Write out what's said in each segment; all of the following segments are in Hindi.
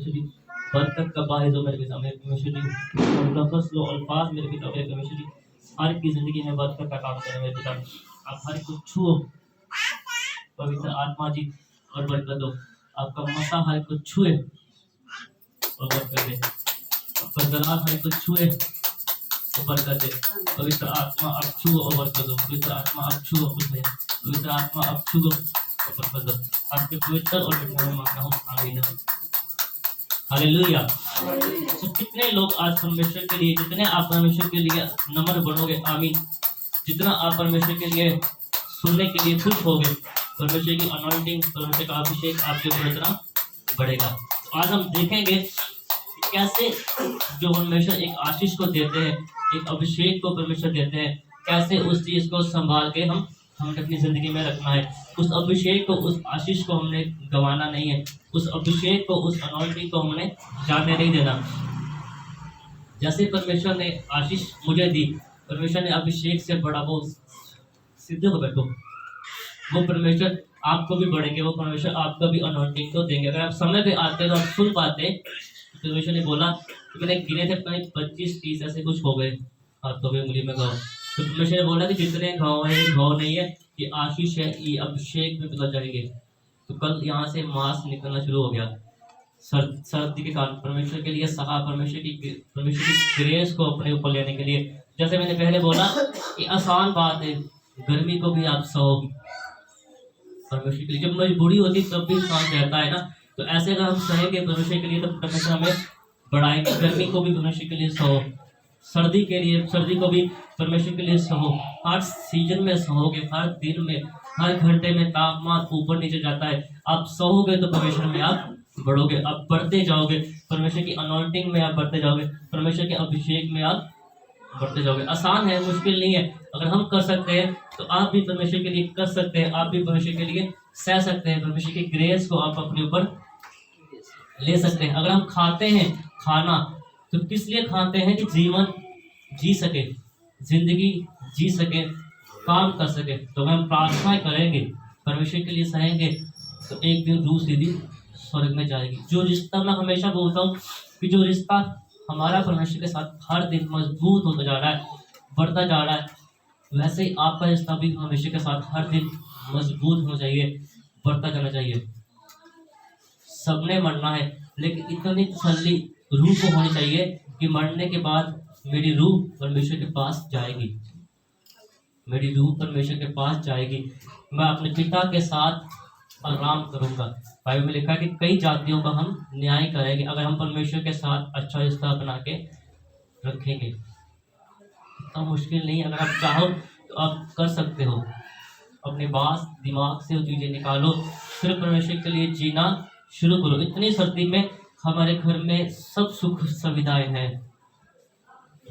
परमेश्वर जी, बरकत का बाहिर हो मेरे पिता मेरे परमेश्वर जी, और लफ्ज़ लो अल्फाज मेरे पिता मेरे परमेश्वर जी, हर की ज़िंदगी में बरकत का काम करें मेरे पिता। आप हर को छुओ पवित्र आत्मा जी, और बरकत दो। आपका मसा हर को छुए और बरकत दे। आपका जलाल हर को छुए और बरकत दे। पवित्र आत्मा आप छुओ और बरकत दो। पवित्र आत्मा आप छुओ और बरकत दो। पवित्र आत्मा आप छुओ और बरकत दो। आपके पवित्र और मिठाई में मांगता हूँ, आमीन। हालेलुया। तो कितने लोग आज परमेश्वर के लिए, जितने आप परमेश्वर के लिए नम्र बनोगे, आमीन, जितना आप परमेश्वर के लिए सुनने के लिए खुश होगे, परमेश्वर की अनॉइंटिंग, परमेश्वर का अभिषेक आपके ऊपर इतना बढ़ेगा। तो आज हम देखेंगे कि कैसे जो परमेश्वर एक आशीष को देते हैं, एक अभिषेक को परमेश्वर देते हैं, कैसे उस चीज को संभाल के हमने अपनी जिंदगी में रखना है। उस अभिषेक को, उस आशीष को हमने गंवाना नहीं है। उस अभिषेक को, उस अनॉइंटिंग को हमने जाने नहीं देना। जैसे परमेश्वर ने आशीष मुझे दी, परमेश्वर ने अभिषेक से बड़ा, वो सीधे हो बैठो, वो परमेश्वर आपको भी बढ़ेंगे, वो परमेश्वर आपको भी अनॉइंटिंग को देंगे। अगर आप समय पे आते तो आप सुन पाते। परमेश्वर ने बोला कि मैंने गिने थे 25-30 ऐसे कुछ हो गए हाथों में, उंगली में घाव। तो परमेश्वर ने बोला कि जितने घाव है, घाव नहीं है, ये आशीष है, ये अभिषेक में बदल जाएंगे। तो कल यहाँ से मांस निकलना शुरू हो गया सर्दी के कारण। परमेश्वर के लिए सहा, परमेश्वर की ग्रेस को अपने ऊपर लेने के लिए, जैसे मैंने पहले बोला कि आसान बात है, गर्मी को भी आप सहोगे परमेश्वर के लिए। जब मजबूरी होती तब भी इंसान कहता है ना, तो ऐसे अगर हम सहेंगे परमेश्वर के लिए तो परमेश्वर हमें बढ़ाएंगे। गर्मी को भी परमेश्वर के लिए सहो, सर्दी को भी परमेश्वर के लिए सहो। हर सीजन में सहोगे, हर दिन में, हर घंटे में तापमान ऊपर नीचे जाता है। आप सहोगे तो परमेश्वर में आप बढ़ोगे, आप बढ़ते जाओगे, परमेश्वर की अनॉइंटिंग में आप बढ़ते जाओगे, परमेश्वर के अभिषेक में आप बढ़ते जाओगे। आसान है, मुश्किल नहीं है। अगर हम कर सकते हैं तो आप भी परमेश्वर के लिए कर सकते हैं, आप भी परमेश्वर के लिए सह सकते हैं। परमेश्वर की ग्रेस को आप अपने ऊपर ले सकते हैं। अगर हम खाते हैं खाना, तो किस लिए खाते हैं? कि जीवन जी सके, जिंदगी जी सके, काम कर सके। तो हम प्रार्थना करेंगे, परमेश्वर के लिए सहेंगे, तो एक दिन रूह सीधी स्वर्ग में जाएगी। जो रिश्ता, मैं हमेशा बोलता हूँ कि जो रिश्ता हमारा परमेश्वर के साथ हर दिन मजबूत होता जा रहा है, बढ़ता जा रहा है, वैसे ही आपका रिश्ता भी परमेश्वर के साथ हर दिन मजबूत होना चाहिए, बढ़ता जाना चाहिए। सबने मरना है, लेकिन इतनी तसल्ली रूह को होनी चाहिए कि मरने के बाद मेरी रूह परमेश्वर के पास जाएगी, मेरी रूह परमेश्वर के पास जाएगी, मैं अपने पिता के साथ आराम करूंगा। बाइबल में लिखा है कि कई जातियों का हम न्याय करेंगे अगर हम परमेश्वर के साथ अच्छा रिश्ता बना के रखेंगे। इतना मुश्किल नहीं, अगर आप चाहो तो आप कर सकते हो। अपने दिमाग से वो चीज़ें निकालो, फिर परमेश्वर के लिए जीना शुरू करो। इतनी सर्दी में हमारे घर में सब सुख सुविधाएं हैं,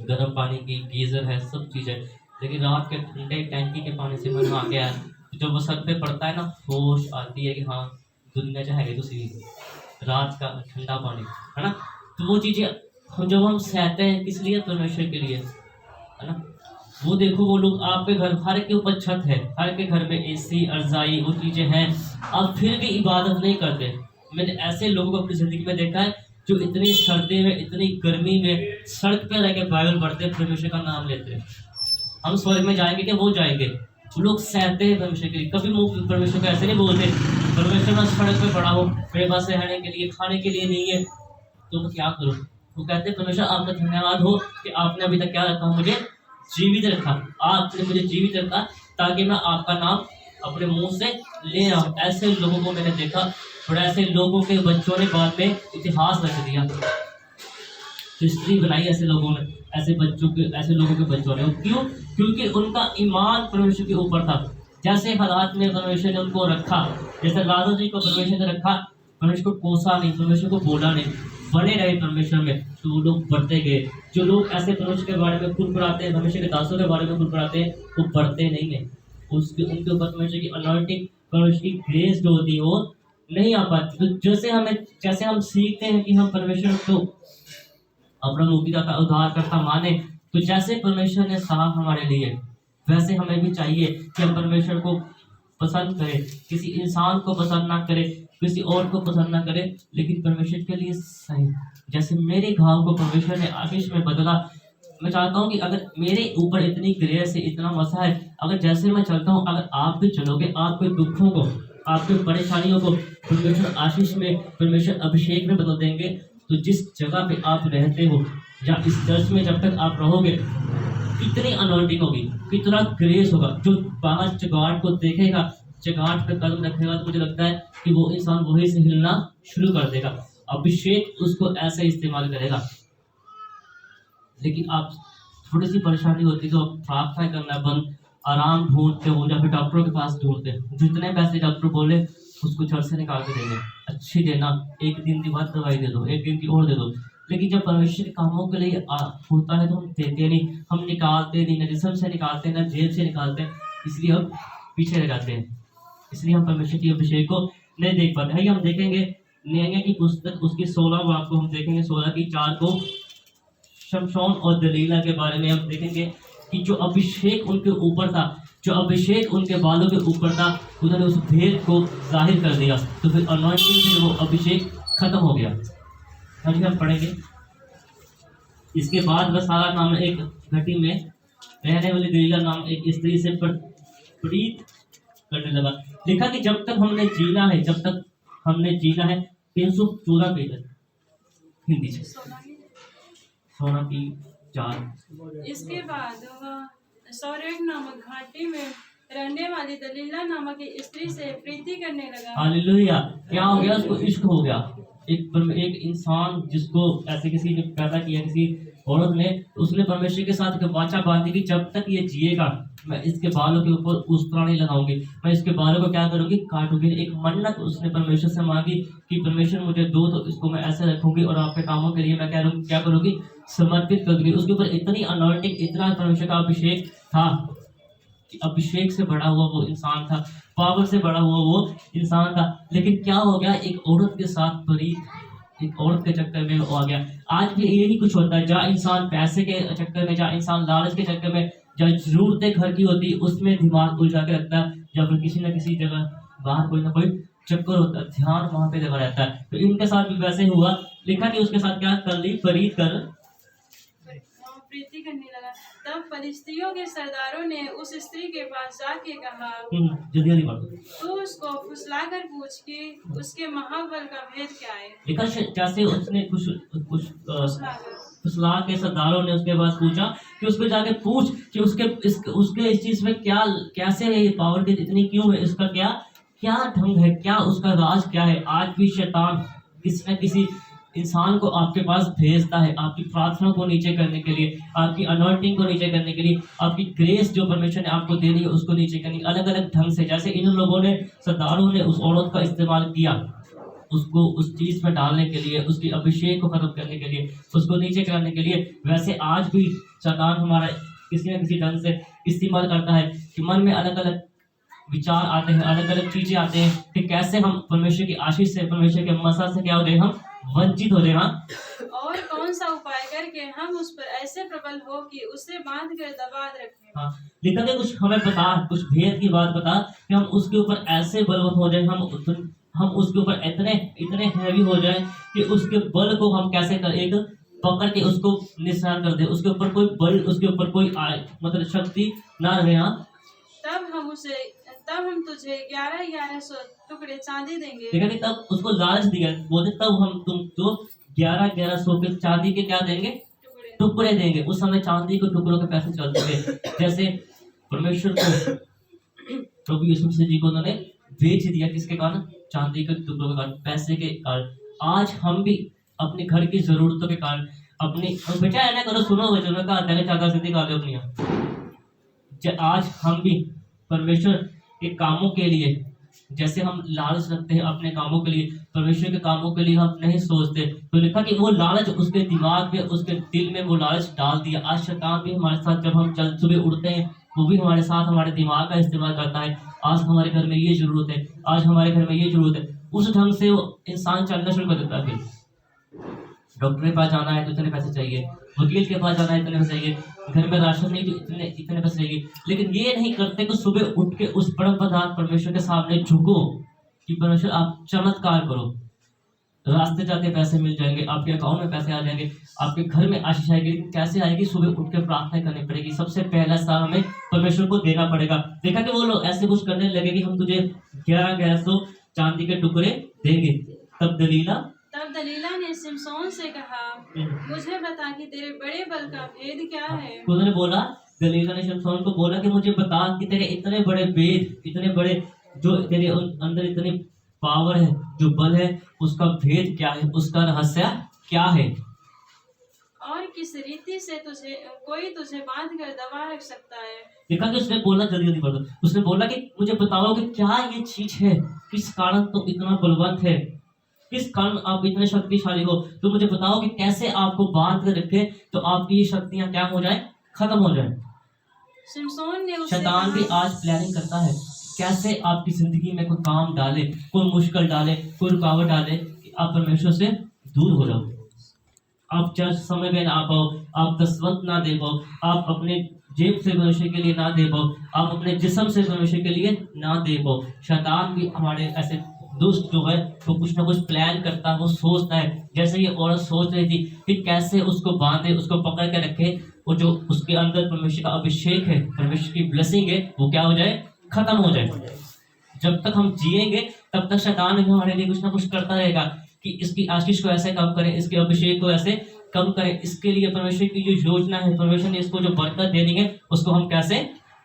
गर्म पानी की गीजर है, सब चीज़ें, लेकिन रात के ठंडे टैंकी के पानी से मन आ गया है। जब वो सर पे पड़ता है ना, होश आती है कि हाँ दुनिया चाहेगी दूसरी, रात का ठंडा पानी है ना। तो वो चीज़ें जब हम सहते हैं किस लिए? परमेश्वर के लिए, है ना। वो देखो, वो लोग आपके घर, हर के ऊपर छत है, हर के घर में एसी, रज़ाई, वो चीज़ें हैं, आप फिर भी इबादत नहीं करते। मैंने ऐसे लोगों को अपनी ज़िंदगी में देखा है जो इतनी सर्दी में, इतनी गर्मी में सड़क पर रह के बाइबल पढ़ते, परमेश्वर का नाम लेते। हम स्वर्ग में जाएंगे क्या? वो जाएंगे। वो लोग सहते हैं परमेश्वर के लिए। कभी मुंह परमेश्वर को ऐसे नहीं बोलते, परमेश्वर मैं सड़क पे पड़ा हूँ, मेरे पास रहने के लिए, खाने के लिए नहीं है, तो मैं क्या करूँ? वो कहते हैं परमेश्वर आपका धन्यवाद हो कि आपने अभी तक क्या रखा, मुझे जीवित रखा, आपने मुझे जीवित रखा ताकि मैं आपका नाम अपने मुंह से ले आऊँ। ऐसे लोगों को मैंने देखा, और ऐसे लोगों के बच्चों ने बाद में इतिहास रख दिया, हिस्ट्री बनाई ऐसे लोगों ने, ऐसे लोगों के बच्चों ने। क्यों? क्योंकि उनका ईमान परमेश्वर के ऊपर था। जैसे हालात में परमेश्वर ने उनको रखा, जैसे लाजर जी को परमेश्वर ने रखा, परमेश्वर को कोसा नहीं, परमेश्वर को बोला नहीं, बने रहे परमेश्वर में, तो वो लोग बढ़ते गए। जो लोग ऐसे परमेश्वर के बारे में कुरकुराते हैं, परमेश्वर के दासों के बारे में कुरकुराते हैं, वो बढ़ते नहीं है। उनके ऊपर परमेश्वर की अनॉइंटिंग, परमेश्वर की ग्रेस जो होती है वो नहीं आ पाती। तो जैसे हम सीखते हैं कि हम परमेश्वर को अपना मुक्तिदाता, उद्धारकर्ता माने, तो जैसे परमेश्वर ने कहा हमारे लिए, वैसे हमें भी चाहिए कि हम परमेश्वर को पसंद करें, किसी इंसान को पसंद ना करें, किसी और को पसंद ना करे, लेकिन परमेश्वर के लिए सही। जैसे मेरे घाव को परमेश्वर ने आशीष में बदला, मैं चाहता हूँ कि अगर मेरे ऊपर इतनी ग्रेस है, इतना मसा है, अगर जैसे मैं चलता हूँ, अगर आप भी चलोगे, आपके दुखों को, आपके परेशानियों को परमेश्वर आशीष में, परमेश्वर अभिषेक में बदल देंगे। तो जिस जगह पे आप रहते हो, या इस चर्च में जब तक आप रहोगे, कितनी अनॉइंटिंग होगी, कितना ग्रेस होगा। जो बाहर चगाट को देखेगा, चगाट पे कदम रखेगा, तो मुझे लगता है कि वो इंसान वहीं से हिलना शुरू कर देगा। अभिषेक उसको ऐसे इस्तेमाल करेगा। लेकिन आप थोड़ी सी परेशानी होती है तो आप प्रार्थना करना बंद, आराम ढूंढते हो, या फिर डॉक्टरों के पास ढूंढते हैं। जितने पैसे डॉक्टर बोले उसको चर्च से निकाल के देंगे, अच्छी देना, एक दिन की बाद दवाई दे दो, एक दिन की और दे दो। लेकिन जब परमेश्वर के कामों के लिए होता है तो हम देते नहीं, हम निकालते नहीं, ना जिस्म से निकालते हैं, ना जेब से निकालते हैं, इसलिए हम पीछे रह जाते हैं। इसलिए हम परमेश्वर की अभिषेक को नहीं देख पाते। आइए हम देखेंगे नहम्याह की पुस्तक, उसकी 16 बाब को हम देखेंगे, 16 की 4 को। शमशोन और दलीला के बारे में हम देखेंगे कि जो अभिषेक उनके ऊपर था, जो अभिषेक उनके बालों के ऊपर था, उन्होंने उस भेद को जाहिर कर दिया, तो फिर अनॉइंटिंग से वो अभिषेक खत्म हो गया। अभी हम पढ़ेंगे। इसके बाद वह सारा नाम एक घटी में रहने वाली दलीला नाम एक स्त्री से प्रीत करने लगा। लिखा कि जब तक हमने जीना है, जब तक हमने जीना है, 314 पेज हिंदी से, 16 की 4। इसके बाद वह सौरेग नामक घाटी में रहने वाली दलीला नामक एक स्त्री से प्रीति करने लगा। हालेलुया। क्या हो गया? उसको इश्क हो गया। एक इंसान जिसको ऐसे किसी ने पैदा किया, किसी औरत ने, उसने परमेश्वर के साथ वाचा बांधी कि जब तक ये जिएगा मैं इसके बालों के ऊपर उस्तरा नहीं लगाऊंगी, मैं इसके बालों को क्या करूंगी, काटूंगी। एक मन्नत उसने परमेश्वर से मांगी कि परमेश्वर मुझे दो, तो इसको मैं ऐसे रखूंगी और आपके कामों के लिए मैं क्या करूंगी, समर्पित कर दूंगी। उसके ऊपर इतनी अनॉइंटिंग, इतना परमेश्वर का अभिषेक था कि अभिषेक से बड़ा हुआ वो इंसान था, पावर से बड़ा हुआ वो इंसान था। लेकिन क्या हो गया, एक औरत के साथ प्रीत, एक औरत के चक्कर में वो आ गया। आज भी यही कुछ होता है, जहाँ इंसान पैसे के चक्कर में, जहाँ इंसान लालच के चक्कर में, जहाँ जरूरतें घर की होती है उसमें दिमाग उलझा के रखता है, या फिर किसी न किसी जगह बाहर कोई ना कोई चक्कर होता है, ध्यान वहां पे लगा रहता है। तो इनके साथ भी वैसे हुआ। लिखा कि उसके साथ क्या कर ली, प्रीत कर प्रीति करने लगा। तब फलिस्तियों के सरदारों ने उस स्त्री के पास जाके कहा, जल्दी तू उसको फुसलाकर पूछ कि उसके महाबल का भेद क्या है। लिखा जैसे उसने कुछ फुसला के सरदारों ने उसके पास पूछा कि उसको जाके पूछ कि उसके इस चीज में क्या, कैसे है, ये पावर की इतनी क्यों है, इसका क्या क्या ढंग है, क्या उसका राज क्या है। आज भी शैतान किसी न किसी इंसान को आपके पास भेजता है, आपकी प्रार्थना को नीचे करने के लिए, आपकी अनॉइंटिंग को नीचे करने के लिए, आपकी ग्रेस जो परमेश्वर ने आपको दे दी है उसको नीचे करने, अलग अलग ढंग से। जैसे इन लोगों ने, सरदारों ने उस औरत का इस्तेमाल किया उसको उस चीज में डालने के लिए, उसकी अभिषेक को खत्म करने के लिए, उसको नीचे कराने के लिए, वैसे आज भी शैतान हमारा किसी न किसी ढंग से इस्तेमाल करता है कि मन में अलग अलग विचार आते हैं, अलग अलग चीजें आते हैं कि कैसे हम परमेश्वर की आशीष से, परमेश्वर के मसा से क्या हो जाए, हम वंचित हो जाए। और कौन सा उपाय करके हम उस पर ऐसे प्रबल हो कि उसे बांध कर दबा रखें। हाँ, लिखा है कुछ हमें बता, कुछ भेद की बात बता कि हम उसके ऊपर ऐसे बलवंत हो जाए, हम उसके ऊपर इतने हैवी हो जाए कि उसके बल को हम कैसे कर, एक पकड़ के उसको निशान कर दे, उसके ऊपर कोई बल, उसके ऊपर कोई मतलब शक्ति ना रहे। तब हम तुझे 1100 टुकड़े चांदी देंगे। ठीक है, तब उसको लालच दिया, बोलते तब हम तुमको 1100 के चांदी के क्या देंगे, टुकड़े देंगे। उस समय चांदी के टुकड़ों के पैसे चलते थे। जैसे परमेश्वर को, प्रभु यीशु मसीह जी को उन्होंने बेच दिया, किसके कारण, चांदी के टुकड़ों के कारण, पैसे के कारण। आज हम भी अपने घर की जरूरतों के कारण, अपनी बेटा है ना, करो सुनो बच्चों का चादर से निकाले अपनी। आज हम भी परमेश्वर के कामों के लिए, जैसे हम लालच रखते हैं अपने कामों के लिए, परमेश्वर के कामों के लिए हम नहीं सोचते। तो लिखा कि वो लालच उसके दिमाग में, उसके दिल में वो लालच डाल दिया। आज शैतान भी हमारे साथ, जब हम सुबह उठते हैं, वो भी हमारे साथ हमारे दिमाग का इस्तेमाल करता है। आज हमारे घर में ये जरूरत है, आज हमारे घर में ये जरूरत है, उस ढंग से वो इंसान चलना शुरू कर देता है। डॉक्टर के पास जाना है तो इतने पैसे चाहिए, वकील के पास जाना है इतने पैसे चाहिए, घर में राशन नहीं तो इतने पैसे चाहिए। लेकिन ये नहीं करते कि सुबह उठ के उस परम प्रधान परमेश्वर के सामने झुको कि परमेश्वर आप चमत्कार करो, रास्ते जाते पैसे मिल जाएंगे, आपके अकाउंट में पैसे आ जाएंगे, आपके घर में आशीष आएगी। लेकिन कैसे आएगी? सुबह उठ के प्रार्थना करनी पड़ेगी। सबसे पहला स्थान हमें परमेश्वर को देना पड़ेगा। देखा कि वो लोग ऐसे कुछ करने लगे कि हम तुझे 1100 चांदी के टुकड़े देंगे। तब दलीला ने सिमसोन से कहा, मुझे बता कि तेरे बड़े बल का भेद क्या है। उन्होंने बोला, दलीला ने शिमशोन को बोला कि मुझे बता कि तेरे इतने बड़े भेद, इतने बड़े जो तेरे अंदर इतने पावर है, जो बल है, उसका भेद क्या है, उसका रहस्य क्या है। और किस रीति से कोई तुझे बांध कर दबा रख सकता है। देखा कि उसने बोला, जल्दी जल्दी पढ़ो, उसने बोला कि मुझे बताओ कि क्या ये चीज है, किस कारण तुम इतना बलवंत है, किस कारण आप इतने शक्तिशाली हो। तो मुझे बताओ कि कैसे आपको बांध कर रखे तो आपकी ये शक्तियां क्या हो जाए, खत्म हो जाए। शिमशोन ने उससे शैतान भी आज प्लानिंग करता है कैसे आपकी जिंदगी में कोई काम डाले, कोई मुश्किल डाले, कोई रुकावट डाले कि आप परमेश्वर से दूर हो जाओ, आप चर्च समय में ना आ पाओ, आप दसवंत ना दे पाओ, आप अपने जेब से परमेश्वर के लिए ना दे पाओ, आप अपने जिस्म से परमेश्वर के लिए ना दे पाओ। शैतान भी हमारे ऐसे दुष्ट जो है वो कुछ ना कुछ प्लान करता है, वो सोचता है। जैसे ये औरत सोच रही थी कि कैसे उसको बांधे, उसको पकड़ के रखे, वो जो उसके अंदर परमेश्वर का अभिषेक है, परमेश्वर की ब्लेसिंग है, वो क्या हो जाए, खत्म हो जाए। जब तक हम जिएंगे तब तक शैतान हमारे लिए कुछ ना कुछ करता रहेगा कि इसकी आशीष को ऐसे कम करें, इसके अभिषेक को ऐसे कम करें। इसके लिए परमेश्वर की जो योजना है, परमेश्वर ने इसको जो बरकत देनी है, उसको हम कैसे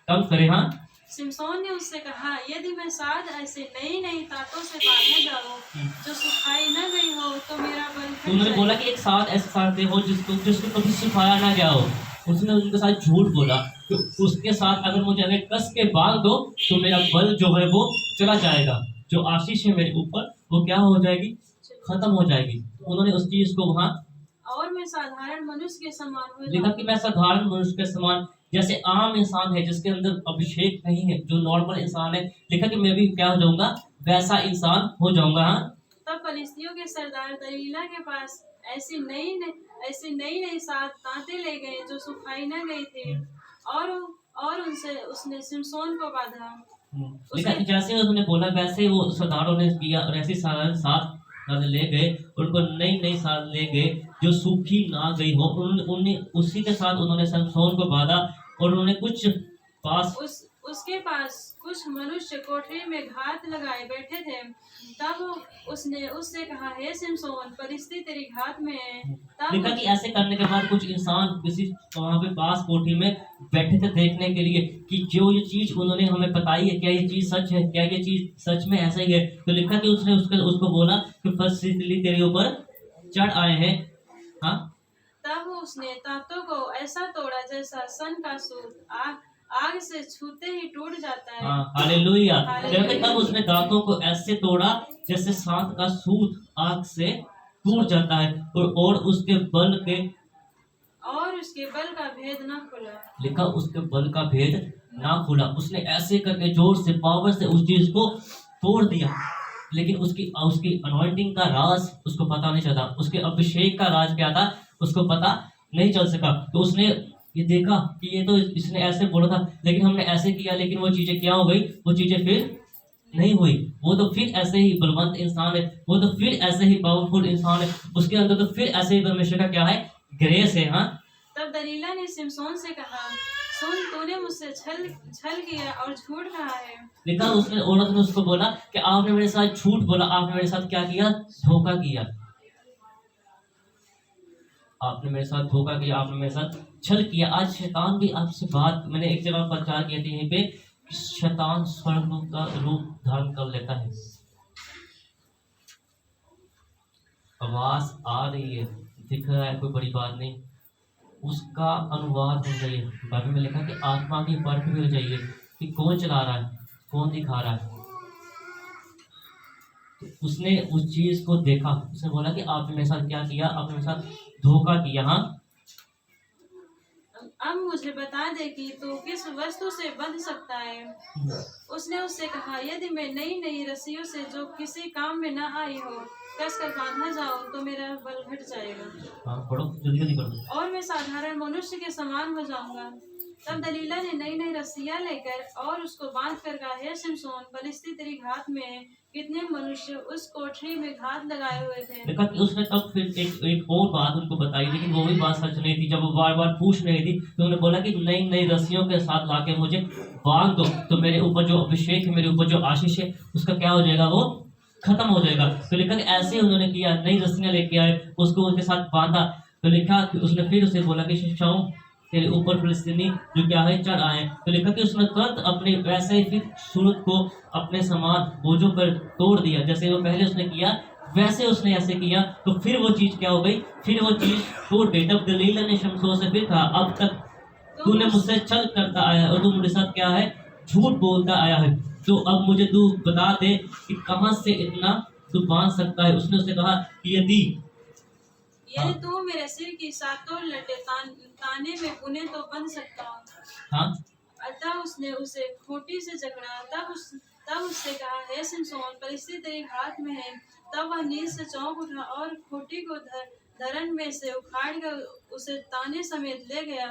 कम करें। हाँ, सिमसोन ने उससे कहा, यदि मैं साथ ऐसे नई नई ताकतों से बांधा जाऊं जो सुखाई न गई हो तो मेरा बल घट उन्होंने बोला जाएगा। कि एक साथ ऐसे साथ दे हो जिसको कभी सिखाया ना गया हो। उसने उनके साथ झूठ बोला कि उसके साथ अगर मुझे अगर कस के बांध दो तो मेरा बल जो है वो चला जाएगा, जो आशीष है मेरे ऊपर वो क्या हो जाएगी, खत्म हो जाएगी। उन्होंने उस चीज को वहां, और मैं साधारण मनुष्य के समान हो लिखा कि मैं साधारण मनुष्य के समान, जैसे आम इंसान है जिसके अंदर अभिषेक नहीं है, जो नॉर्मल इंसान है, लिखा कि मैं भी क्या हो जाऊंगा, वैसा इंसान हो जाऊंगा। हाँ, तब फलिस्तियों के सरदार दलीला के पास ऐसी नई नई सात तांते ले गए जो सुखाई न गई थी, और उनसे उसने सिमसोन को बांधा। लिखा कि जैसे उसने बोला वैसे ही वो सरदारों ने किया, और ऐसी सात ले गए, उनको नई नई साल ले गए जो सूखी ना गई हो। उन्होंने उसी के साथ उन्होंने सिमसोन को बांधा, और उन्होंने कुछ पास उसके पास कुछ मनुष्य कोठरी में घात लगाए बैठे थे। तब उसने उससे कहा, हे सिमसोन, फलिस्ती तेरी घात में है। लिखा कि ऐसे करने के बाद कुछ इंसान किसी वहां पे पास कोठी में बैठे थे देखने के लिए कि जो ये चीज उन्होंने हमें बताई है, क्या ये चीज सच है, क्या ये चीज सच में ऐसा ही है। तो लिखा कि उसने उसको बोला कि फलिस्ती तेरे ऊपर चढ़ आए हैं। हाँ, तब उसने तांतों को ऐसा तोड़ा जैसा सन का सूत आग से छूते ही टूट जाता है। हालेलुया। तब उसने दांतों को ऐसे तोड़ा जैसे सांप का सूत आग से टूट जाता है, और उसके बल का भेद ना खुला। लिखा उसके बल का भेद ना खुला। उसने ऐसे करके जोर से पावर से उस चीज को तोड़ दिया, लेकिन उसकी अनॉइंटिंग का राज उसको पता नहीं चला, उसके अभिषेक का राज क्या था उसको पता नहीं चल सका। तो उसने ये देखा कि ये तो इसने ऐसे बोला था, लेकिन हमने ऐसे किया, लेकिन वो चीजें क्या हो गई, वो चीजें फिर नहीं हुई। वो तो फिर ऐसे ही बलवंत इंसान है, वो तो फिर ऐसे ही पावरफुल इंसान है, उसके अंदर तो फिर ऐसे ही परमेश्वर का क्या है, ग्रेस है। हाँ, तब दलीला ने सिमसोन से कहा, सुन, तूने मुझसे छल किया और झूठ कहा है। लिखा उसने औरत ने उसको बोला कि आपने मेरे साथ झूठ बोला, आपने मेरे साथ क्या किया, धोखा किया, आपने मेरे साथ धोखा किया, आपने मेरे साथ छल किया। आज शैतान भी आपसे बात, मैंने एक जगह प्रचार किया था यहीं पे, शैतान स्वर्ग का रूप धारण कर लेता है। आवाज आ रही है, दिख रहा है, कोई बड़ी बात नहीं, उसका अनुवाद हो जाइए। बाइबल में लिखा कि आत्मा की परख भी हो जाइए कि कौन चला रहा है, कौन दिखा रहा है। तो उसने उस चीज को देखा, उसने बोला कि आपने मेरे साथ क्या किया, आपने मेरे साथ धोखा किया। हाँ, अब मुझे बता दे कि तू किस वस्तु से बंध सकता है। उसने उससे कहा, यदि मैं नई नई रस्सियों से जो किसी काम में न आई हो कसकर बांधा जाऊं तो मेरा बल घट जाएगा। हाँ, पढ़ो, जल्दी जल्दी पढ़ो। और मैं साधारण मनुष्य के समान हो जाऊंगा। तब दलीला ने नई नई रस्सियां लेकर और उसको बांध कर कहा, हे शिमशोन, फलिस्ती तेरी घात में है। कितने मनुष्य उस कोठरी में घात लगाए हुए थे। देखा कि उसने तब फिर एक और बात उनको बताई, लेकिन वो भी बात सच नहीं थी। जब वो बार बार पूछ रही थी तो उन्होंने बोला कि नई नई रस्सियों के साथ लाके मुझे बांध दो, तो मेरे ऊपर जो अभिषेक है, मेरे ऊपर जो आशीष है, उसका क्या हो जाएगा, वो खत्म हो जाएगा। तो लिखा कि ऐसे उन्होंने किया, नई रस्सियां लेके आए, उसको उनके साथ बांधा। तो लिखा कि उसने फिर उसे बोला कि शिमशोन, तेरे ऊपर फिलिस्तीनी जो क्या है चढ़ आए। तो लिखा कि उसने तुरंत अपने वैसे ही फिर सूरत को अपने समान बोझों पर तोड़ दिया, जैसे वो पहले उसने किया वैसे उसने ऐसे किया। तो फिर वो चीज क्या हो गई, फिर वो चीज टूट गई। तब दलीला ने शमशोन से फिर कहा, अब तक तूने मुझसे छल करता आया है और तू मेरे साथ क्या है, झूठ बोलता आया है। तो अब मुझे तू बता दे कि कहां से इतना तू बांध सकता है। उसने उससे कहा कि यदि तू मेरे सिर की सातों लटे ताने में बुने तो बन सकता हूँ। हाँ, अतः उसने उसे खूंटी से जकड़ा। तब उससे कहा, हे शिमशोन, फलिस्ती तेरे हाथ में है। तब वह नींद से चौंक उठा और खूंटी को धरन में से उखाड़ कर उसे ताने समेत ले गया।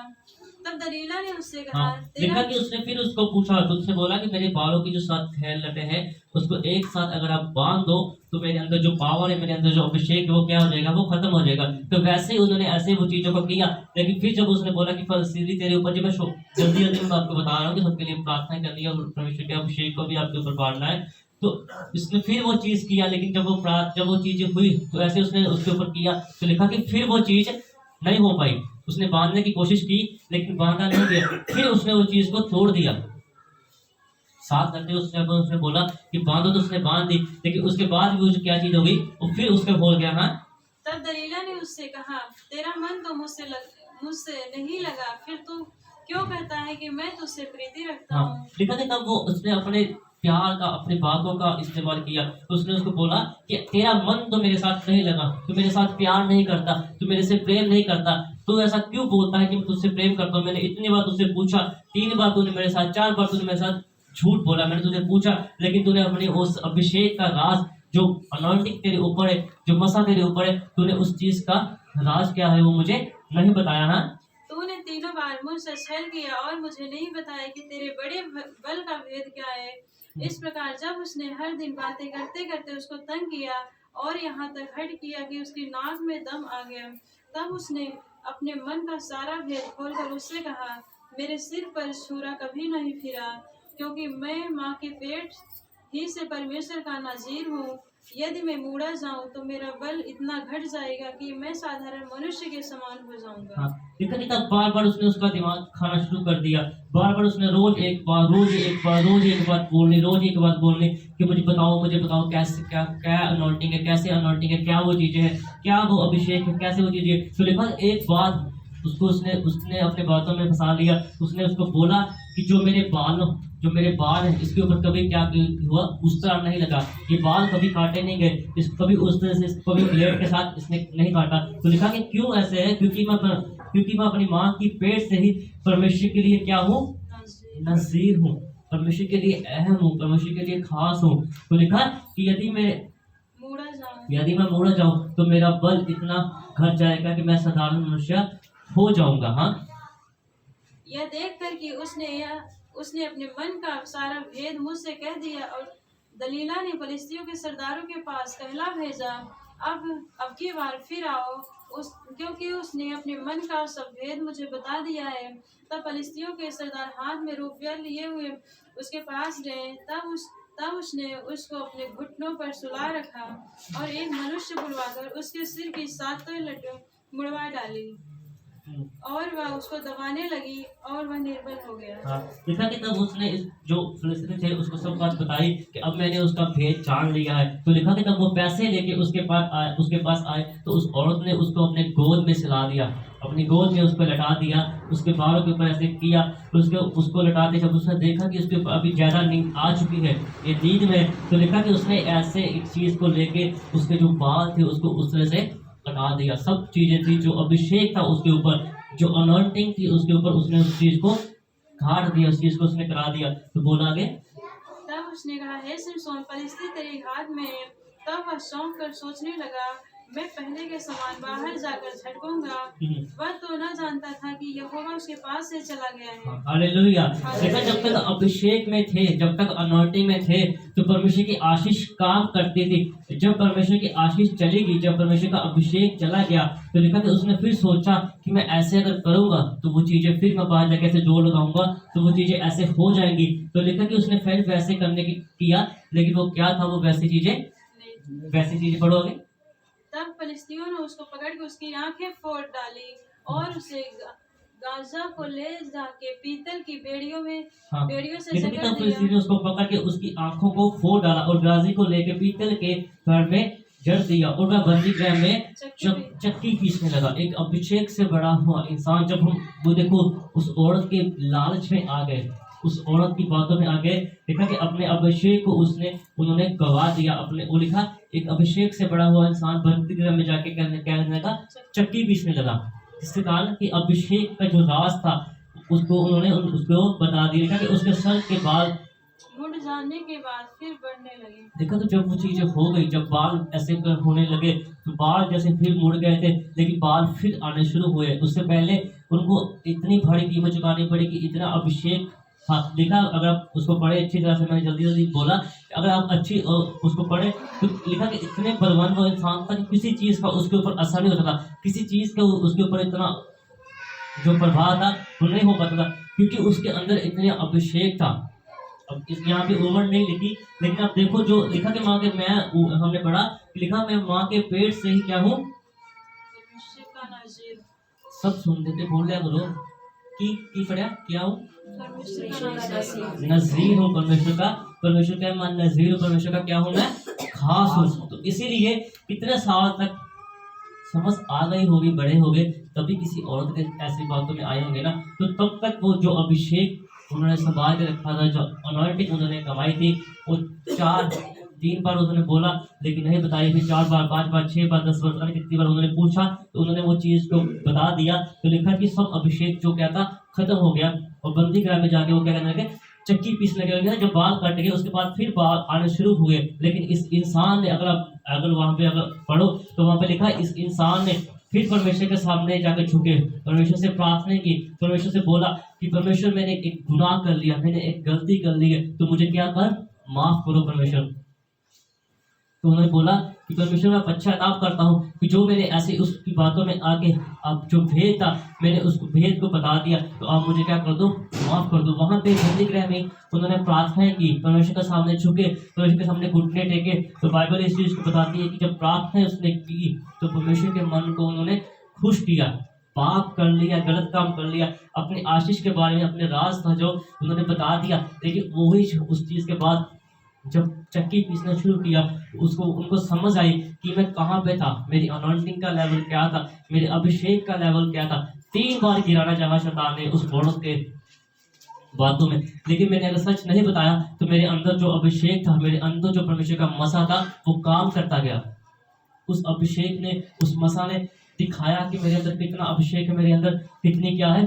तब दलीला ने उससे कहा, हाँ, लिखा कि उसने फिर उसको पूछा, तो उसने बोला कि मेरे बालों की जो 7 लटे हैं उसको एक साथ अगर आप बांध दो तो मेरे अंदर जो पावर है, मेरे अंदर जो अभिषेक है, वो क्या हो जाएगा, वो खत्म हो जाएगा। तो वैसे ही उन्होंने ऐसे वो चीजों को किया। लेकिन फिर जब उसने बोला कि फलस्तीनी तेरे ऊपर, जब मैं जल्दी जल्दी मैं आपको बता रहा हूँ कि सबके लिए प्रार्थना करनी है और परमेश्वर के अभिषेक को भी आपके ऊपर बांधना है। तो इसने फिर वो चीज किया, लेकिन जब वो चीजें हुई तो ऐसे उसने उसके ऊपर किया। तो लिखा कि फिर वो चीज नहीं हो पाई। उसने बांधने की कोशिश की लेकिन बांधा नहीं गया। फिर उसने वो चीज को तोड़ दिया। 7 घंटे उसने बोला कि बांधो, तो उसने बांध दी। लेकिन उसके बाद भी वो क्या चीज हो गई, वो फिर उसके बोल गया। हाँ, तब दलीला ने उससे कहा, तेरा मन तो मुझसे नहीं लगा, फिर तू क्यों कहता है कि मैं तुझसे प्रीति रखता हूँ। लिखा था तब वो उसने अपने प्यार का, अपनी बातों का इस्तेमाल किया। तो उसने उसको बोला कि तेरा मन तो मेरे साथ नहीं लगा, तू मेरे साथ प्यार नहीं करता, तू मेरे से प्रेम नहीं करता, तू ऐसा क्यों बोलता है कि मैं तुझसे प्रेम करता हूँ। मैंने इतनी बार तुझसे पूछा, 3 बार तूने मेरे साथ, 4 बार तूने मेरे साथ झूठ बोला। मैंने तुझे पूछा लेकिन तूने अपनी उस अभिषेक का राज, जो अनॉइंटिंग तेरे ऊपर है, जो मसा तेरे ऊपर है, तूने उस चीज का राज क्या है वो मुझे नहीं बताया। ना, तूने 3 बार मुझसे छल किया और मुझे नहीं बताया कि तेरे बड़े बल का भेद क्या है। इस प्रकार जब उसने हर दिन बातें करते करते उसको तंग किया और यहाँ तक हट किया कि उसकी नाक में दम आ गया, तब उसने अपने मन का सारा भेद खोलकर उससे कहा, मेरे सिर पर छुरा कभी नहीं फिरा, क्योंकि मैं माँ के पेट ही से परमेश्वर का नाज़ीर हूँ। यदि मैं बूढ़ा जाऊं तो मेरा बल इतना घट जाएगा कि मैं साधारण मनुष्य के समान हो जाऊंगा। हाँ, देखा कि तब बार बार उसने उसका दिमाग खाना शुरू कर दिया। बार बार उसने रोज एक बात बोलनी, रोज एक बात बोलनी कि मुझे बताओ कैसे, क्या क्या अनॉइंटिंग है, कैसे अनॉइंटिंग है, क्या वो चीजें हैं, क्या वो अभिषेक है, कैसे वो चीजें। तो लिखा एक बात उसको उसने अपने बातों में फंसा लिया। उसने उसको बोला कि जो मेरे बाल हैं इसके ऊपर कभी क्या हुआ, उस तरह नहीं लगा, ये बाल कभी काटे नहीं गए, इस कभी उस तरह से कभी ब्लेड के साथ इसने नहीं काटा। तो लिखा कि क्यों ऐसे है, क्योंकि मैं अपनी माँ की पेट से ही परमेश्वर के लिए क्या हूँ, नज़ीर हूँ, परमेश्वर के लिए अहम हूँ, परमेश्वर के लिए खास हूँ। तो लिखा कि यदि मैं मुड़ा जाऊं तो मेरा बल इतना घट जाएगा कि मैं साधारण मनुष्य हो जाऊंगा। हाँ, यह देखकर कि उसने अपने मन का सारा भेद मुझसे कह दिया और दलीला ने फलिस्तियों के सरदारों के पास कहला भेजा, अब की बार फिर आओ, क्योंकि उसने अपने मन का सब भेद मुझे बता दिया है। तब फलिस्तियों के सरदार हाथ में रुपया लिए हुए उसके पास गए। तब उसने उसको अपने घुटनों पर सुला रखा और एक मनुष्य बुलवाकर उसके सिर की 7 लटें मुड़वा डाली और वह उसको दबाने लगी और वह निर्बल हो गया। हाँ, देखा कि तब उसने जो फिलिस्तीनी थे उसको सब बात बताई कि अब मैंने उसका भेद जान लिया है। तो लिखा कि तब वो पैसे लेके उसके पास आए तो उस औरत ने उसको अपने गोद में सिला दिया, अपनी गोद में उसको लटा दिया, उसके बालों के ऊपर ऐसे किया। तो उसको लटाते जब उसने देखा कि उसके ऊपर अभी ज्यादा नींद आ चुकी है, ये नींद में, तो लिखा कि उसने ऐसे एक चीज को लेके उसके जो बाल थे उसको उस तरह से लगा दिया। सब चीजें थी, जो अभिषेक था उसके ऊपर, जो अनॉइंटिंग थी उसके ऊपर, उसने उस चीज को काट दिया, उस चीज को उसने करा दिया। तो बोला आगे, तब उसने कहा, हे शिमशोन, फलिस्ती तेरे हाथ में है। तब वह चौंक कर सोचने लगा मैं पहले के समान बाहर जाकर झटकूंगा। वह तो न जानता था कि यहोवा उसके पास से चला गया है। हालेलुया। देखा, जब तक अभिषेक में थे, जब तक अनॉइंटिंग में थे, तो परमेश्वर की आशीष काम करती थी। जब परमेश्वर की आशीष चली गई, जब परमेश्वर का अभिषेक चला गया, तो लिखा कि उसने फिर सोचा कि मैं ऐसे अगर करूंगा तो वो चीजें, फिर मैं बाहर जाके ऐसे जोर लगाऊंगा तो वो चीजें ऐसे हो जाएंगी। तो लिखा कि उसने फिर वैसे करने की किया, लेकिन वो क्या था, वो वैसी चीजें पढ़ोगे। तब फलिस्तियों ने उसको पकड़ के उसकी आंखें फोड़ डाली और उसे गाजा को ले जाके पीतल की बेड़ियों से लेकिन जकड़ तब दिया। फलिस्तीनी ने उसको पकड़ के उसकी आंखों को फोड़ डाला और गाजी को लेके पीतल के घर में जड़ दिया और वह बंदी गृह में चक्की पीसने लगा। एक अभिषेक से बड़ा हुआ इंसान, जब हम वो देखो उस औरत के लालच में आ गए, उस औरत की बातों में आ गए, देखा कि अपने अभिषेक को उन्होंने गवा दिया। अपने वो लिखा, एक अभिषेक से बड़ा हुआ इंसान बंदी गृह में जाके कहने लगा, चक्की पीसने लगा। जिसके कारण कि अभिषेक का जो राज था उसको उन्होंने उसको बता दिया। लिखा कि उसके सर के बाल मुड़ जाने के बाद फिर बढ़ने लगे। देखा, तो जब वो चीजें हो गई, जब बाल ऐसे होने लगे, तो बाल जैसे फिर मुड़ गए थे, लेकिन बाल फिर आने शुरू हुए। उससे पहले उनको इतनी भारी कीमत चुकानी पड़ी कि इतना अभिषेक था। लिखा, अगर आप उसको पढ़े अच्छी तरह से, मैंने जल्दी जल्दी बोला, अगर आप अच्छी उसको पढ़े तो लिखा कि इतने बलवान वो इंसान था कि किसी चीज का उसके ऊपर असर नहीं होता था, किसी चीज का उसके ऊपर इतना जो प्रभाव था वो नहीं हो पाता था, क्योंकि उसके अंदर इतने अभिषेक था। अब इस यहाँ पे उम्र नहीं लिखी, लेकिन आप देखो जो लिखा कि माँ के हमने पढ़ा, लिखा मैं माँ के पेट से ही क्या हूँ, परमेश्वर का नाज़ीर। सब सुन देते, बोल लिया करो की पढ़ा, क्या हूँ, परमेश्वर का नाज़ीर। नज़ीर हूँ परमेश्वर का। परमेश्वर का मैं नज़ीर हूँ, परमेश्वर का क्या हूँ, मैं खास हूँ। तो इसीलिए कितने साल तक समझ आ गई होगी, बड़े हो गए, तभी किसी औरत के ऐसी बातों में आए होंगे ना, तो तब तक वो जो अभिषेक उन्होंने संभाल के रखा था, जो अनॉइंटिंग उन्होंने कमाई थी, वो 3 बार उन्होंने बोला लेकिन नहीं बताई, फिर 4 बार, 5 बार, 6 बार, 10 बार, कितनी बार उन्होंने पूछा तो उन्होंने वो चीज को बता दिया। तो लिखा कि सब अभिषेक जो क्या था खत्म हो गया और बंदी गृह में जाके वो क्या करने लगे, चक्की पीसने लगे। जब बाल कट गए उसके बाद फिर बाल आने शुरू हुए। लेकिन इस इंसान ने, अगर वहां पे अगर पढ़ो तो वहां पे लिखा, इस इंसान ने फिर परमेश्वर के सामने जाकर झुके, परमेश्वर से प्रार्थना की, परमेश्वर से बोला कि परमेश्वर मैंने एक गुनाह कर लिया, मैंने एक गलती कर ली है, तो मुझे क्या कर, माफ करो परमेश्वर। तो उन्होंने बोला कि परमेश्वर मैं पश्चाताप करता हूँ कि जो मैंने ऐसे उसकी बातों में आके अब जो भेद था मैंने उस भेद को बता दिया, तो आप मुझे क्या कर दो, माफ कर दो। वहां पे बंदी गृह में उन्होंने प्रार्थना की, परमेश्वर के सामने झुके, परमेश्वर के सामने घुटने टेके। तो बाइबल इस चीज को बताती है कि जब प्रार्थना उसने की तो परमेश्वर के मन को उन्होंने खुश किया। पाप कर लिया, गलत काम कर लिया, अपनी आशीष के बारे में, अपने राज था जो उन्होंने बता दिया, लेकिन वही उस चीज के बाद जब चक्की पीसना शुरू किया उनको समझ आई कि मैं कहाँ पे था, मेरी अनॉइंटिंग का लेवल क्या था, मेरे अभिषेक का लेवल क्या था। 3 बार गिराना चाहा शैतान ने उस औरत के बातों में, लेकिन मैंने अगर सच नहीं बताया तो मेरे अंदर जो अभिषेक था, मेरे अंदर जो परमेश्वर का मसा था वो काम करता गया। उस अभिषेक ने, उस मसा ने दिखाया कि मेरे अंदर कितना अभिषेक है, मेरे अंदर कितनी क्या है,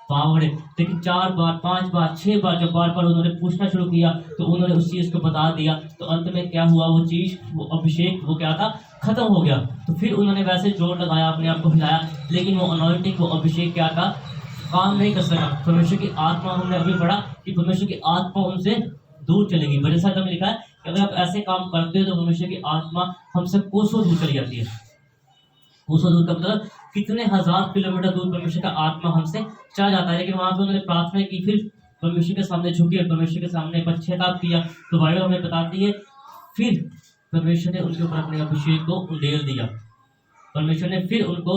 पावर है। लेकिन 4 बार, 5 बार, 6 बार जब बार बार उन्होंने पूछना शुरू किया तो उन्होंने उस चीज को बता दिया। तो अंत में क्या हुआ, वो चीज, वो अभिषेक, वो क्या था, खत्म हो गया। तो फिर उन्होंने वैसे जोर लगाया, अपने आप को हिलाया, लेकिन वो अनॉइंटिंग, वो अभिषेक क्या था, काम नहीं कर सका। परमेश्वर की आत्मा, हमने अभी पढ़ा कि परमेश्वर की आत्मा उनसे दूर चलेगी। मेरे साथ हमें लिखा है कि अगर आप ऐसे काम करते हो तो परमेश्वर की आत्मा हमसे कोसों दूर चली जाती है। कोसों दूर का मतलब कितने हजार किलोमीटर दूर परमेश्वर का आत्मा हमसे चला जाता है। लेकिन वहां पे उन्होंने प्रार्थना की, फिर परमेश्वर के सामने झुके, परमेश्वर के सामने पश्चाताप किया। तो बाइबल हमें बताती है फिर परमेश्वर ने उनके ऊपर अपने अभिषेक को उंडेल दिया। परमेश्वर ने फिर उनके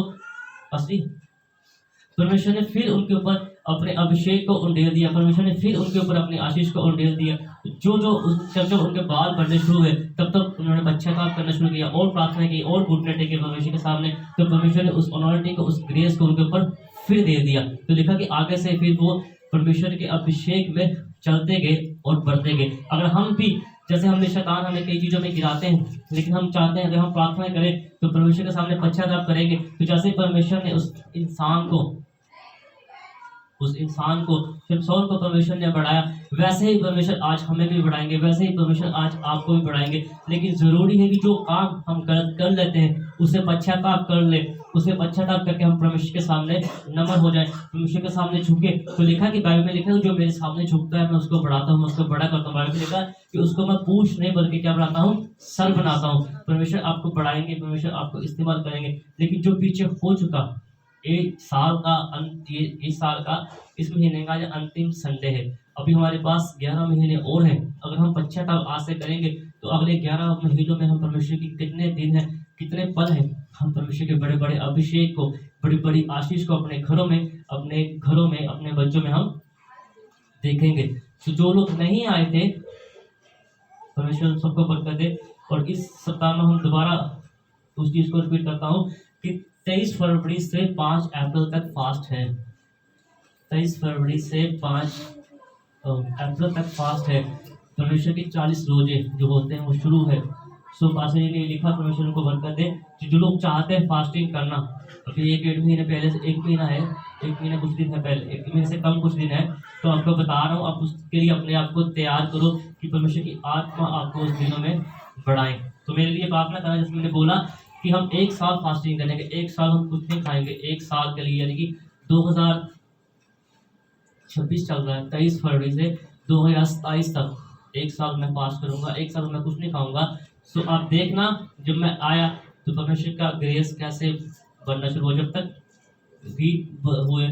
ऊपर अपने अभिषेक को उंडेल दिया। परमेश्वर ने फिर उनके ऊपर अपनी आशीष को उंडेल दिया। जब उनके बाल बढ़ने शुरू हुए तब उन्होंने पश्चाताप करना शुरू किया और प्रार्थना की और घुटने टेके परमेश्वर के सामने। तो परमेश्वर ने उस अनॉइंटिंग को, उस ग्रेस को उनके ऊपर फिर दे दिया। तो लिखा कि आगे से फिर वो परमेश्वर के अभिषेक में चलते गए और बढ़ते गए। अगर हम भी, जैसे हमने शैतान हमें कई चीजों में गिराते हैं, लेकिन हम चाहते हैं अगर हम प्रार्थना करें तो परमेश्वर के सामने पश्चाताप करेंगे, तो जैसे परमेश्वर ने उस इंसान को उस इंसान को शिमशोन को परमेश्वर ने बढ़ाया, वैसे ही परमेश्वर आज हमें भी बढ़ाएंगे, वैसे ही परमेश्वर आज आपको भी बढ़ाएंगे। लेकिन जरूरी है कि जो काम हम गलत कर लेते हैं उसे पश्चाताप कर ले, उसे पश्चाताप करके हम परमेश्वर के सामने नम्र हो जाए, परमेश्वर के सामने झुके। तो लिखा कि बाइबल में लिखा है जो मेरे सामने झुकता है मैं उसको बढ़ाता हूँ, मैं उसको बड़ा करता हूँ। बाइबल में लिखा है कि उसको मैं पूछ नहीं बल्कि क्या बनाता हूँ, सर बनाता हूँ। परमेश्वर आपको बढ़ाएंगे, परमेश्वर आपको इस्तेमाल करेंगे। लेकिन जो पीछे हो चुका, एक साल का अंत, ये इस साल का इस महीने का ये अंतिम संडे है। अभी हमारे पास 11 महीने और हैं। अगर हम पश्चाताप आज से करेंगे तो अगले 11 महीनों में हम परमेश्वर की कितने दिन हैं, कितने पल हैं, हम परमेश्वर के बड़े बड़े अभिषेक को, बड़ी बड़ी आशीष को अपने घरों में अपने बच्चों में हम देखेंगे। तो जो लोग नहीं आए थे, परमेश्वर सबको बरकत दे। और इस सप्ताह में हम दोबारा उस चीज को रिपीट करता हूँ कि 23 फरवरी से 5 अप्रैल तक फास्ट है। 23 फरवरी से 5 अप्रैल तक फास्ट है। परमेश्वर की 40 रोजे जो होते हैं वो शुरू है। सो पास ने लिखा, परमेश्वर को बरकत दे। जो लोग चाहते हैं फास्टिंग करना, अभी 1 महीने पहले से, 1 महीना है, 1 महीना कुछ दिन है पहले, 1 महीने से कम कुछ दिन है, तो आपको बता रहा हूँ, आप उसके लिए अपने आप को तैयार करो कि परमेश्वर की आत्मा आपको उस दिनों में बढ़ाएं। तो मेरे लिए पाप ना करना, जैसे मैंने बोला कि हम 1 साल फास्टिंग करेंगे, 1 साल हम कुछ नहीं खाएंगे, 1 साल के लिए, यानी कि 2026 चल रहा है, 23 फरवरी से 2027 तक 1 साल मैं फास्ट करूंगा, 1 साल मैं कुछ नहीं खाऊंगा। सो आप देखना जब मैं आया तो परमेश्वर का ग्रेस कैसे बनना शुरू हो। जब तक भी हुए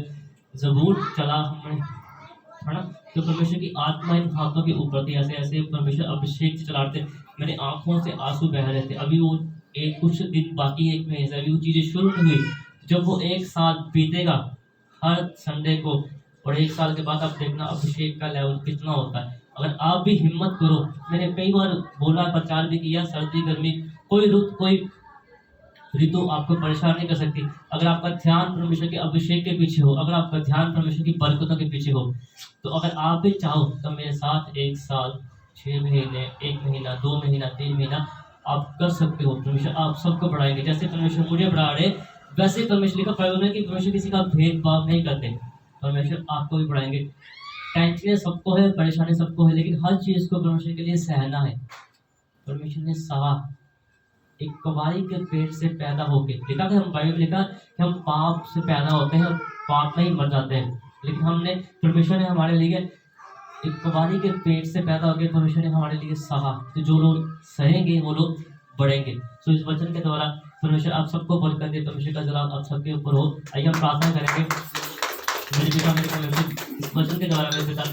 जबूर चला हमने, है ना, तो परमेश्वर की आत्मा इन हाथों के ऊपर थी, ऐसे ऐसे परमेश्वर अभिषेक से चलाते, मेरी आंखों से आंसू बह रहे थे। अभी वो एक कुछ दिन बाकी है, 1 महीने से, अभी वो चीज़ें शुरू नहीं हुई। जब वो 1 साल बीतेगा हर संडे को, और 1 साल के बाद आप देखना अभिषेक का लेवल कितना होता है। अगर आप भी हिम्मत करो, मैंने कई बार बोला, प्रचार भी किया, सर्दी गर्मी कोई ऋतु आपको परेशान नहीं कर सकती। अगर आपका ध्यान परमेश्वर के अभिषेक के पीछे हो, अगर आपका ध्यान परमेश्वर की बरकतों के पीछे हो, तो अगर आप भी चाहो तो मेरे साथ 1 साल, 6 महीने, 1 महीना, 2 महीना, 3 महीना आप कर सकते हो। परमेश्वर आप सबको बढ़ाएंगे। जैसे परमेश्वर मुझे बढ़ा रहे, वैसे परमेश्वर लिखा बाइबल में कि परमेश्वर किसी का भेदभाव नहीं करते, परमेश्वर आपको भी बढ़ाएंगे। टेंशन सबको है, परेशानी सबको है, लेकिन हर चीज को परमेश्वर के लिए सहना है। परमेश्वर ने सहा, एक कवारी के पेट से पैदा होके, लिखा कि हम बाइबल लिखा कि हम पाप से पैदा होते हैं और पाप में ही मर जाते हैं, लेकिन हमने, परमेश्वर ने हमारे लिए एक कवारी के पेट से पैदा होकर परमेश्वर ने हमारे लिए सहा। तो जो लोग सहेंगे वो लोग बढ़ेंगे। तो इस वचन के द्वारा परमेश्वर आप सबको बरकत दे, परमेश्वर का जलाल आप सबके ऊपर हो। आइए हम प्रार्थना करेंगे। मेरे पिता, मेरे परमेश्वर, इस वचन के द्वारा मेरे पिता